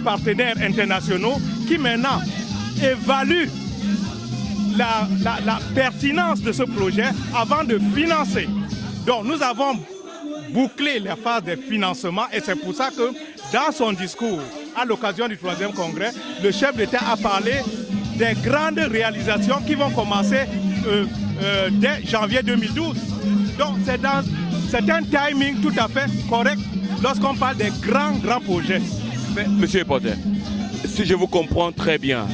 partenaires internationaux qui maintenant évaluent la pertinence de ce projet avant de financer. Donc nous avons bouclé la phase de financement et c'est pour ça que dans son discours à l'occasion du 3e congrès, le chef d'État a parlé des grandes réalisations qui vont commencer dès janvier 2012. Donc c'est un timing tout à fait correct lorsqu'on parle des grands projets. Mais, Monsieur Potter, si je vous comprends très bien,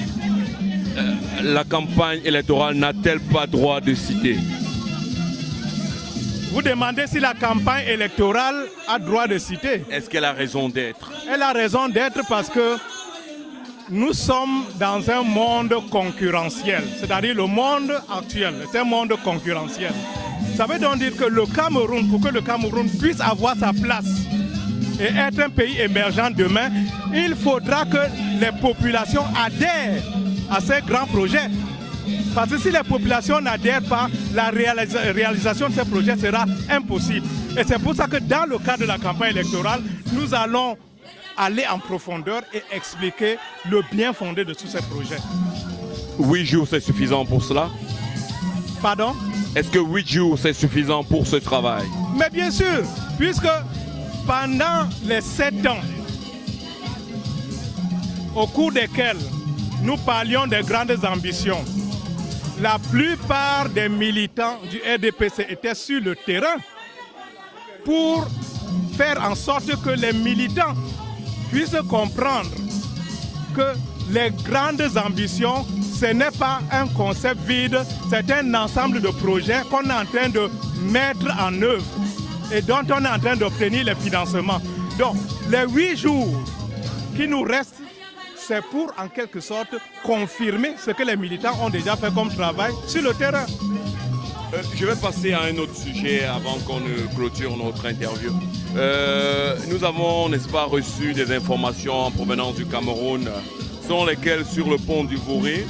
la campagne électorale n'a-t-elle pas droit de citer? Vous demandez si la campagne électorale a droit de citer. Est-ce qu'elle a raison d'être? Elle a raison d'être parce que nous sommes dans un monde concurrentiel. C'est-à-dire le monde actuel, c'est un monde concurrentiel. Ça veut donc dire que le Cameroun, pour que le Cameroun puisse avoir sa place et être un pays émergent demain, il faudra que les populations adhèrent à ces grands projets. Parce que si les populations n'adhèrent pas, la réalisation de ces projets sera impossible. Et c'est pour ça que dans le cadre de la campagne électorale, nous allons aller en profondeur et expliquer le bien fondé de tous ces projets. 8 jours, c'est suffisant pour cela? Pardon? Est-ce que 8 jours, c'est suffisant pour ce travail? Mais bien sûr, puisque pendant les 7 ans, au cours desquels nous parlions des grandes ambitions, la plupart des militants du RDPC étaient sur le terrain pour faire en sorte que les militants puissent comprendre que les grandes ambitions, ce n'est pas un concept vide, c'est un ensemble de projets qu'on est en train de mettre en œuvre et dont on est en train d'obtenir les financements. Donc, les 8 jours qui nous restent, c'est pour, en quelque sorte, confirmer ce que les militants ont déjà fait comme travail sur le terrain. Je vais passer à un autre sujet avant qu'on ne clôture notre interview. Nous avons, n'est-ce pas, reçu des informations en provenance du Cameroun, selon lesquelles, sur le pont du Voré,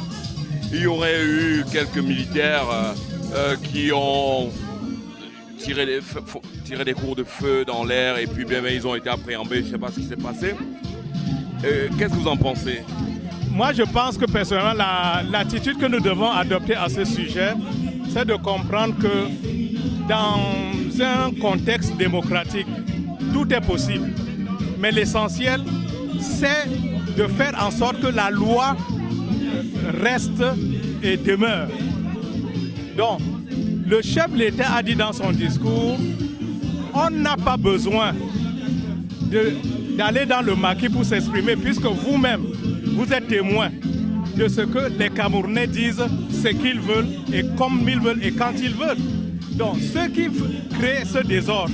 il y aurait eu quelques militaires qui ont tiré des cours de feu dans l'air et puis bien, ils ont été appréhendés. Je ne sais pas ce qui s'est passé. Qu'est-ce que vous en pensez? Moi, je pense que personnellement, l'attitude que nous devons adopter à ce sujet, c'est de comprendre que dans un contexte démocratique, tout est possible. Mais l'essentiel, c'est de faire en sorte que la loi reste et demeure. Donc, le chef de l'État a dit dans son discours, on n'a pas besoin d'aller dans le maquis pour s'exprimer, puisque vous-même, vous êtes témoin de ce que les Camerounais disent, ce qu'ils veulent et comme ils veulent et quand ils veulent. Donc ceux qui créent ce désordre,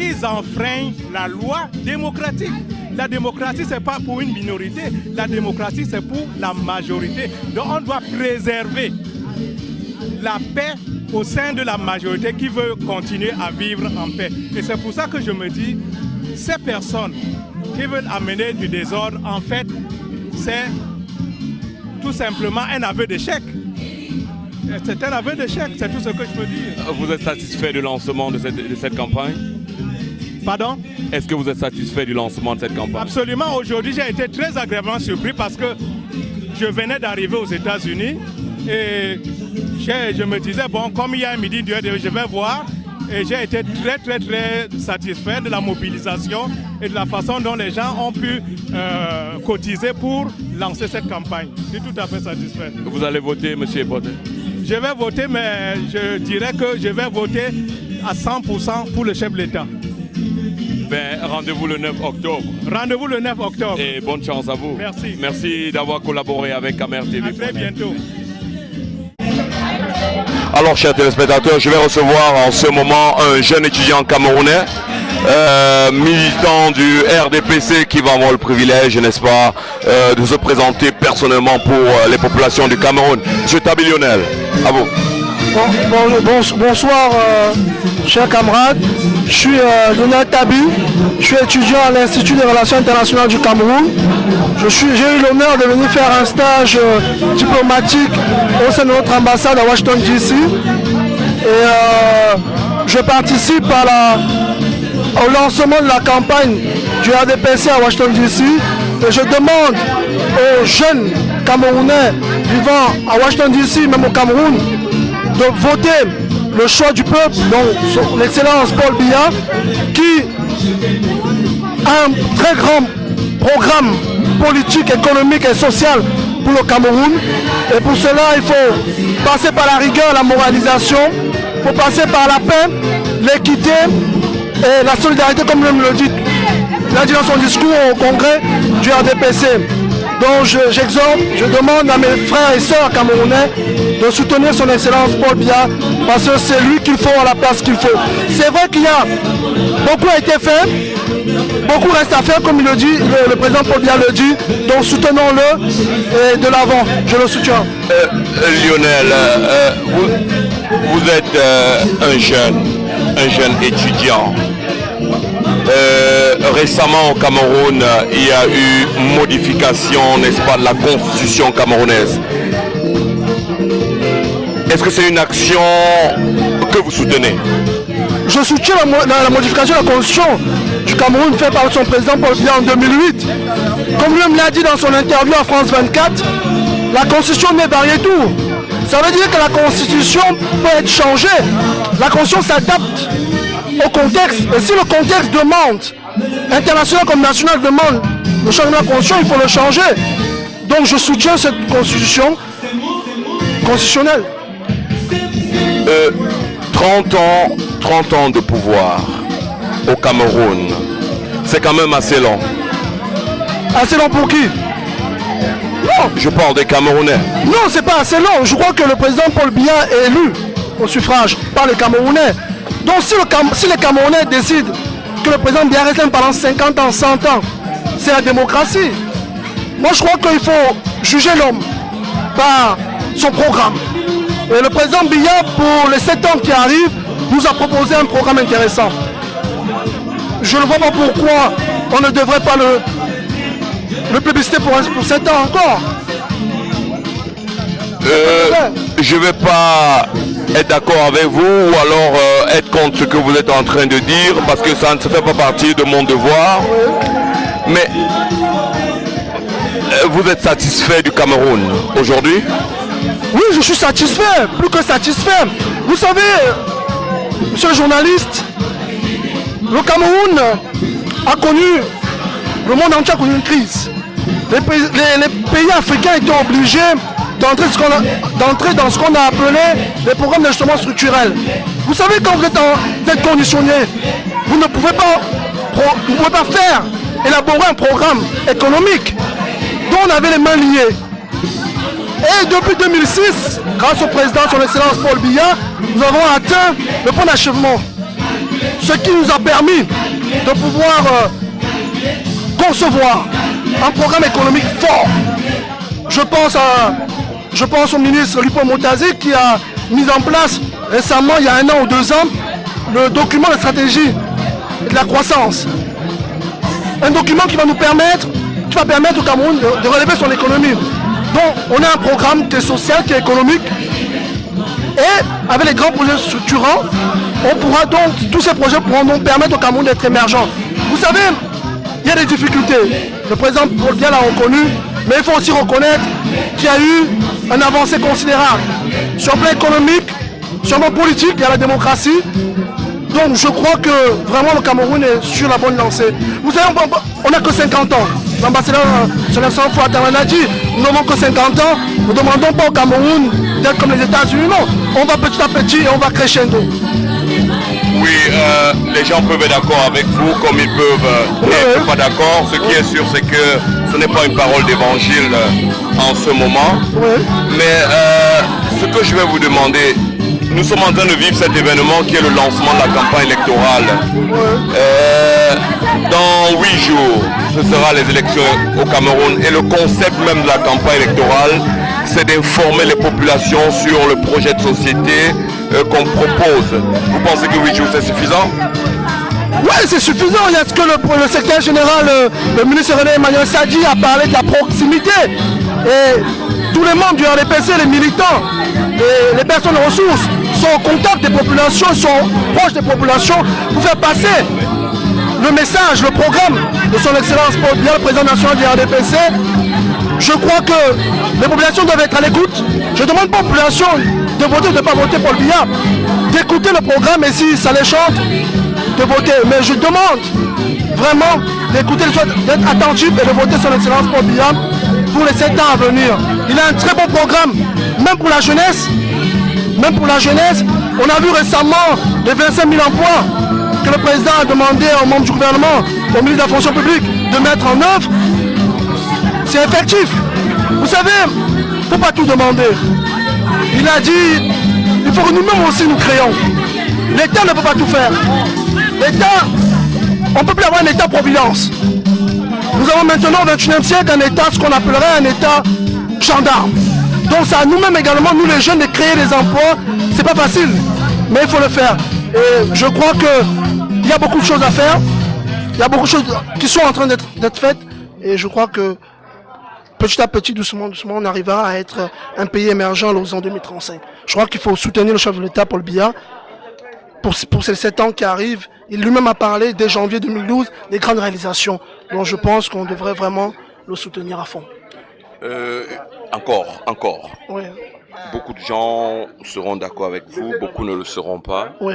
ils enfreignent la loi démocratique. La démocratie, ce n'est pas pour une minorité, la démocratie, c'est pour la majorité. Donc on doit préserver la paix au sein de la majorité qui veut continuer à vivre en paix. Et c'est pour ça que je me dis, ces personnes qui veulent amener du désordre, en fait, c'est tout simplement un aveu d'échec. C'est un aveu d'échec, c'est tout ce que je peux dire. Vous êtes satisfait du lancement de cette campagne? Pardon? Est-ce que vous êtes satisfait du lancement de cette campagne? Absolument. Aujourd'hui, j'ai été très agréablement surpris parce que je venais d'arriver aux États-Unis et je me disais, bon, comme il y a un midi, je vais voir. Et j'ai été très satisfait de la mobilisation et de la façon dont les gens ont pu cotiser pour lancer cette campagne. Je suis tout à fait satisfait. Vous allez voter, M. Potter? Je vais voter, mais je dirais que je vais voter à 100% pour le chef de l'État. Ben, rendez-vous le 9 octobre. Rendez-vous le 9 octobre. Et bonne chance à vous. Merci. Merci d'avoir collaboré avec Camer TV. À très bientôt. Alors, chers téléspectateurs, je vais recevoir en ce moment un jeune étudiant camerounais, militant du RDPC, qui va avoir le privilège, n'est-ce pas, de se présenter personnellement pour les populations du Cameroun. Monsieur Tabi Lionel, à vous. Bonsoir, chers camarades. Je suis Lionel Tabi, je suis étudiant à l'Institut des Relations Internationales du Cameroun. J'ai eu l'honneur de venir faire un stage diplomatique au sein de notre ambassade à Washington DC. Et je participe au lancement de la campagne du RDPC à Washington DC. Et je demande aux jeunes Camerounais vivant à Washington DC, même au Cameroun, de voter le choix du peuple, donc son Excellence Paul Biya, qui a un très grand programme politique, économique et social pour le Cameroun. Et pour cela, il faut passer par la rigueur, la moralisation, il faut passer par la paix, l'équité et la solidarité, comme l'homme le dit. Il a dit dans son discours au congrès du RDPC. Donc j'exhorte, je demande à mes frères et sœurs camerounais de soutenir son Excellence Paul Biya, parce que c'est lui qu'il faut à la place qu'il faut. C'est vrai qu'il y a beaucoup a été fait, beaucoup reste à faire, comme il le dit, le président Paul Biya le dit, donc soutenons-le et de l'avant, je le soutiens. Lionel, vous êtes un jeune étudiant. Récemment au Cameroun, il y a eu modification, n'est-ce pas, de la constitution camerounaise. Est-ce que c'est une action que vous soutenez? Je soutiens la modification de la constitution du Cameroun faite par son président Paul Biya en 2008. Comme lui-même l'a dit dans son interview à France 24, la constitution n'est variée tout. Ça veut dire que la constitution peut être changée. La constitution s'adapte au contexte. Et si le contexte demande, international comme national demande le changement de la constitution, il faut le changer. Donc je soutiens cette constitution constitutionnelle. 30 ans de pouvoir au Cameroun, c'est quand même assez long. Assez long pour qui? Non. Je parle des Camerounais. Non, c'est pas assez long. Je crois que le président Paul Biya est élu au suffrage par les Camerounais. Donc si les Camerounais décident que le président Biya reste pendant 50 ans, 100 ans, c'est la démocratie. Moi je crois qu'il faut juger l'homme par son programme. Et le président Biya, pour les 7 ans qui arrivent, nous a proposé un programme intéressant. Je ne vois pas pourquoi on ne devrait pas le plébisciter pour 7 ans encore. Je ne vais pas être d'accord avec vous ou alors être contre ce que vous êtes en train de dire parce que ça ne se fait pas partie de mon devoir. Mais vous êtes satisfait du Cameroun aujourd'hui? Oui, je suis satisfait, plus que satisfait. Vous savez, monsieur le journaliste, le Cameroun a connu, le monde entier a connu une crise. Les pays africains étaient obligés d'entrer dans ce qu'on a appelé les programmes d'ajustement structurel. Vous savez, quand vous êtes conditionné, vous ne pouvez pas faire, élaborer un programme économique dont on avait les mains liées. Et depuis 2006, grâce au président, son Excellence Paul Biya, nous avons atteint le point d'achèvement. Ce qui nous a permis de pouvoir concevoir un programme économique fort. Je pense au ministre Lupo Motazi qui a mis en place récemment, il y a 1 an ou 2 ans, le document de stratégie de la croissance. Un document qui va permettre au Cameroun de relever son économie. Donc on a un programme qui est social, qui est économique. Et avec les grands projets structurants, tous ces projets pourront donc permettre au Cameroun d'être émergent. Vous savez, il y a des difficultés. Le président Paul Biya l'a reconnu, mais il faut aussi reconnaître qu'il y a eu un avancée considérable. Sur le plan économique, sur le plan politique, il y a la démocratie. Donc je crois que vraiment le Cameroun est sur la bonne lancée. Vous savez, on n'a que 50 ans. L'ambassadeur Selection Fouattara l'a dit, nous n'avons que 50 ans. Nous ne demandons pas au Cameroun d'être comme les États-Unis. Non, on va petit à petit et on va crescendo. Oui, les gens peuvent être d'accord avec vous comme ils peuvent n'être pas d'accord. Ce qui est sûr, c'est que ce n'est pas une parole d'évangile en ce moment. Oui. Mais ce que je vais vous demander, nous sommes en train de vivre cet événement qui est le lancement de la campagne électorale. Dans 8 jours, ce sera les élections au Cameroun et le concept même de la campagne électorale, c'est d'informer les populations sur le projet de société qu'on propose. Vous pensez que 8 jours c'est suffisant? Oui, c'est suffisant. Il y a ce que le secrétaire général, le ministre René Emmanuel Sadi a parlé de la proximité. Et tous les membres du RDPC, les militants, les personnes ressources sont au contact des populations, sont proches des populations pour faire passer le message, le programme de son Excellence Paul Biya, le président national du RDPC, je crois que les populations doivent être à l'écoute. Je demande pas aux populations de voter ou de ne pas voter Paul Biya, d'écouter le programme et si ça les chante, de voter. Mais je demande vraiment d'écouter, d'être attentif et de voter son Excellence Paul Biya pour les 7 ans à venir. Il a un très bon programme, même pour la jeunesse. Même pour la jeunesse, on a vu récemment les 25 000 emplois que le président a demandé aux membres du gouvernement, au ministre de la fonction publique, de mettre en œuvre. C'est effectif. Vous savez, il ne faut pas tout demander. Il a dit, il faut que nous-mêmes aussi nous créons. L'État ne peut pas tout faire. L'État, on ne peut plus avoir un État-providence. Nous avons maintenant au XXIe siècle un État, ce qu'on appellerait un État gendarme. Donc c'est à nous-mêmes également, nous les jeunes, de créer des emplois. C'est pas facile, mais il faut le faire. Et je crois qu'il y a beaucoup de choses à faire. Il y a beaucoup de choses qui sont en train d'être faites. Et je crois que petit à petit, doucement, doucement, on arrivera à être un pays émergent à l'horizon 2035. Je crois qu'il faut soutenir le chef de l'État, Paul Biya, pour ces 7 ans qui arrivent. Il lui-même a parlé dès janvier 2012 des grandes réalisations. Donc je pense qu'on devrait vraiment le soutenir à fond. Encore. Oui. Beaucoup de gens seront d'accord avec vous, beaucoup ne le seront pas. Oui.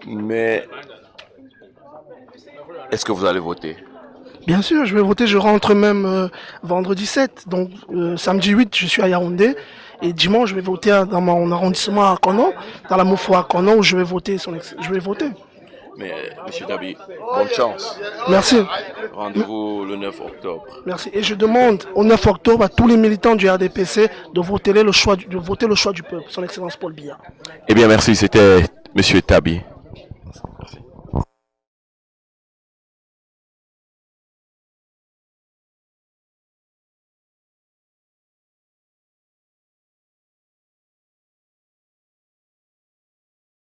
Mais est-ce que vous allez voter? Bien sûr, je vais voter. Je rentre même vendredi 7. Donc samedi 8, je suis à Yaoundé. Et dimanche, je vais voter dans mon arrondissement à Kono, dans la Moufou à Kono, où je vais voter. Mais M. Tabi, bonne chance. Merci. Rendez-vous le 9 octobre. Merci. Et je demande au 9 octobre à tous les militants du RDPC de voter le choix du peuple, son Excellence Paul Biya. Eh bien, merci. C'était M. Tabi.